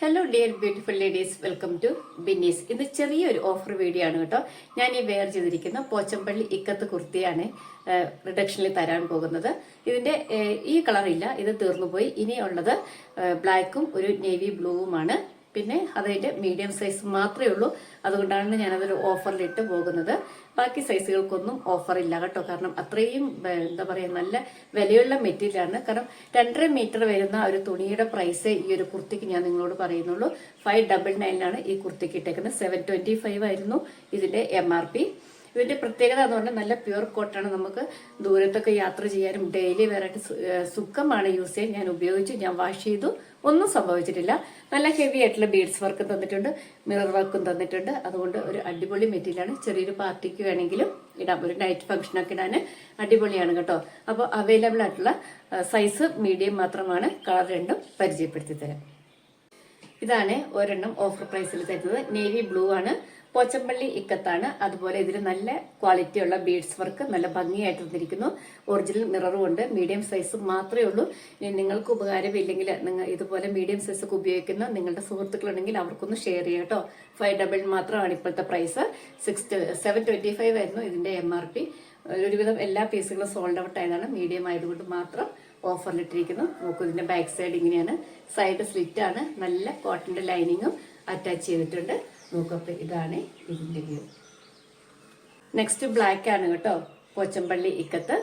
Hello dear beautiful ladies, welcome to Binny's. ഇത് ചെറിയൊരു offer video ആണ് കേട്ടോ. ഞാൻ ഈ വെയർ ചെയ്തിരിക്കുന്ന പോച്ചമ്പള്ളി ഇക്കത്ത് കുർത്തിയാണ് റിഡക്ഷനിൽ തരാൻ പോകുന്നത്. ഇതിന്റെ ഈ കളറില്ല, ഇത് തീർന്നുപോയി. ഇനിയുള്ളത് ബ്ലാക്കും ഒരു നേവി ബ്ലൂവുമാണ്. പിന്നെ അതിന്റെ മീഡിയം സൈസ് മാത്രമേ ഉള്ളൂ. അതുകൊണ്ടാണ് ഞാനതൊരു ഓഫറിലിട്ട് പോകുന്നത്. ബാക്കി സൈസുകൾക്കൊന്നും ഓഫർ ഇല്ല കേട്ടോ. കാരണം അത്രയും എന്താ പറയുക, നല്ല വിലയുള്ള മെറ്റീരിയലാണ്. കാരണം 2.5 മീറ്റർ വരുന്ന ഒരു തുണിയുടെ പ്രൈസ് ഈ ഒരു കുർത്തിക്ക് ഞാൻ നിങ്ങളോട് പറയുന്നുള്ളൂ. 599 ഈ കുർത്തിക്ക് ഇട്ടേക്കുന്നത്. 725 ആയിരുന്നു ഇതിന്റെ MRP. ഇതിന്റെ പ്രത്യേകത എന്ന് പറഞ്ഞാൽ നല്ല പ്യുവർ കോട്ടാണ്. നമുക്ക് ദൂരത്തൊക്കെ യാത്ര ചെയ്യാനും ഡെയിലി വെറൈറ്റി സുഖമാണ് യൂസ് ചെയ്യാൻ. ഞാൻ ഉപയോഗിച്ചു, ഞാൻ വാഷ് ചെയ്തു, ഒന്നും സംഭവിച്ചിട്ടില്ല. നല്ല ഹെവി ആയിട്ടുള്ള ബീഡ്സ് വർക്കും തന്നിട്ടുണ്ട്, മിറർ വർക്കും തന്നിട്ടുണ്ട്. അതുകൊണ്ട് ഒരു അടിപൊളി മെറ്റീരിയലാണ്. ചെറിയൊരു പാർട്ടിക്ക് വേണമെങ്കിലും ഇടാം, ഒരു നൈറ്റ് ഫംഗ്ഷനൊക്കെ ഇടാൻ അടിപൊളിയാണ് കേട്ടോ. അപ്പോൾ അവൈലബിൾ ആയിട്ടുള്ള സൈസ് മീഡിയം മാത്രമാണ്. കളർ രണ്ടും പരിചയപ്പെടുത്തി തരാം. ഇതാണ് ഒരെണ്ണം ഓഫർ പ്രൈസിൽ തരുന്നത്. നേവി ബ്ലൂ ആണ്, പോച്ചമ്പള്ളി ഇക്കത്താണ്. അതുപോലെ ഇതിന് നല്ല ക്വാളിറ്റിയുള്ള ബീഡ്സ് വർക്ക് നല്ല ഭംഗിയായിട്ട് തന്നിരിക്കുന്നു. ഒറിജിനൽ മിററും ഉണ്ട്. മീഡിയം സൈസ് മാത്രമേ ഉള്ളൂ. നിങ്ങൾക്ക് ഉപകാരമില്ലെങ്കിൽ നിങ്ങൾ ഇതുപോലെ മീഡിയം സൈസ് ഒക്കെ ഉപയോഗിക്കുന്ന നിങ്ങളുടെ സുഹൃത്തുക്കളുണ്ടെങ്കിൽ അവർക്കൊന്ന് ഷെയർ ചെയ്യാം കേട്ടോ. 5 മാത്രമാണ് ഇപ്പോഴത്തെ പ്രൈസ്. 725 ആയിരുന്നു ഇതിന്റെ MRP. ഒരുവിധം എല്ലാ പീസുകളും സോൾഡ് ഔട്ട് ആയതാണ്. മീഡിയം ആയതുകൊണ്ട് മാത്രം ഓഫറിലിട്ടിരിക്കുന്നു. നോക്കൂ, ഇതിന്റെ ബാക്ക് സൈഡ് ഇങ്ങനെയാണ്. സൈഡ് സ്ലിറ്റ് ആണ്. നല്ല കോട്ടന്റെ ലൈനിങ്ങും അറ്റാച്ച് ചെയ്തിട്ടുണ്ട്. നോക്കപ്പോ ഇതാണ് ഇതിന്റെ വ്യൂ. നെക്സ്റ്റ് ബ്ലാക്ക് ആണ് കേട്ടോ. പോച്ചമ്പള്ളി ഇക്കത്ത്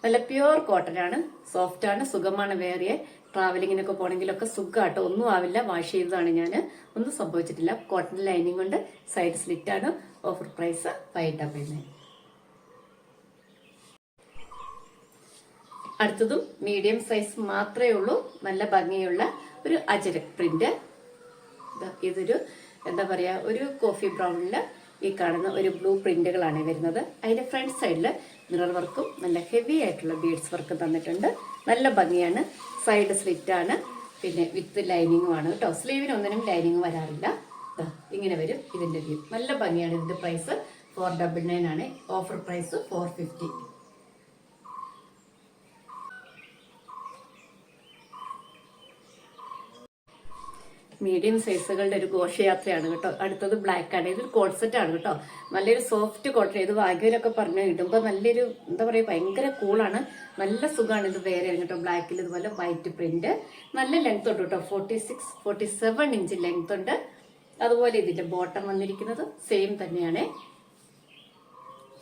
നല്ല പ്യുവർ കോട്ടൺ ആണ്. സോഫ്റ്റ് ആണ്, സുഖമാണ് വെയർ ചെയ്യാൻ. ട്രാവലിങ്ങിനൊക്കെ പോണെങ്കിലൊക്കെ സുഖമാട്ടോ. ഒന്നും ആവില്ല. വാഷ് ചെയ്തതാണ് ഞാൻ, ഒന്നും സംഭവിച്ചിട്ടില്ല. കോട്ടൺ ലൈനിങ് കൊണ്ട് സൈഡ് സ്ലിറ്റ് ആണ്. Offer price 599. അടുത്തതും മീഡിയം സൈസ് മാത്രമേ ഉള്ളൂ. നല്ല ഭംഗിയുള്ള ഒരു അജരക് പ്രിന്റ്. ഇതൊരു എന്താ പറയാ, ഒരു കോഫി ബ്രൗണില് ഈ കാണുന്ന ഒരു ബ്ലൂ പ്രിന്റുകളാണ് വരുന്നത്. അതിന്റെ ഫ്രണ്ട് സൈഡില് മിറർ വർക്കും നല്ല ഹെവി ആയിട്ടുള്ള ബീഡ്സ് വർക്കും തന്നിട്ടുണ്ട്. നല്ല ഭംഗിയാണ്. സൈഡ് സ്ലിറ്റ് ആണ്, പിന്നെ വിത്ത് ലൈനിങ്ങും ആണ് കേട്ടോ. സ്ലീവിനൊന്നിനും ലൈനിങ് വരാറില്ല. ഇങ്ങനെ വരും ഇതിന്റെ വ്യൂ. നല്ല ഭംഗിയാണ്. ഇതിന്റെ പ്രൈസ് 499 ആണ്. Offer price 450. മീഡിയം സൈസുകളുടെ ഒരു ഘോഷയാത്രയാണ് കേട്ടോ. അടുത്തത് ബ്ലാക്ക് ആണ്. ഇതൊരു കോട്ട് സെറ്റ് ആണ് കേട്ടോ. നല്ലൊരു സോഫ്റ്റ് കോട്ടൺ. ഇത് വാഗ്യയിലൊക്കെ പറഞ്ഞ് ഇടുമ്പോൾ നല്ലൊരു എന്താ പറയുക, ഭയങ്കര കൂളാണ്. നല്ല സുഖമാണ് ഇത് വേറെ കേട്ടോ. ബ്ലാക്കിൽ ഇതുപോലെ വൈറ്റ് പ്രിന്റ്. നല്ല ലെങ്ത് ഉണ്ട് കേട്ടോ. 47 ഇഞ്ച് ലെങ്ത് ഉണ്ട്. അതുപോലെ ഇതിന്റെ ബോട്ടം വന്നിരിക്കുന്നത് സെയിം തന്നെയാണ്.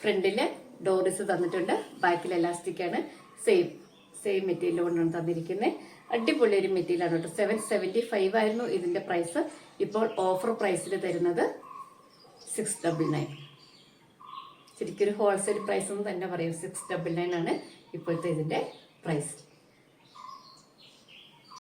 ഫ്രണ്ടില് ഡോറിസ് തന്നിട്ടുണ്ട്. ബാക്കിൽ എലാസ്റ്റിക് ആണ്. സെയിം മെറ്റീരിയൽ കൊണ്ടാണ് തന്നിരിക്കുന്നത്. അടിപൊളി ഒരു മെറ്റീരിയൽ ആണ് കേട്ടോ. 775 ആയിരുന്നു ഇതിന്റെ പ്രൈസ്. ഇപ്പോൾ ഓഫർ പ്രൈസിൽ തരുന്നത് 699. ശരിക്കും ഒരു ഹോൾസെയിൽ പ്രൈസ് എന്ന് തന്നെ പറയും. 699 ആണ് ഇപ്പോഴത്തെ ഇതിന്റെ പ്രൈസ്.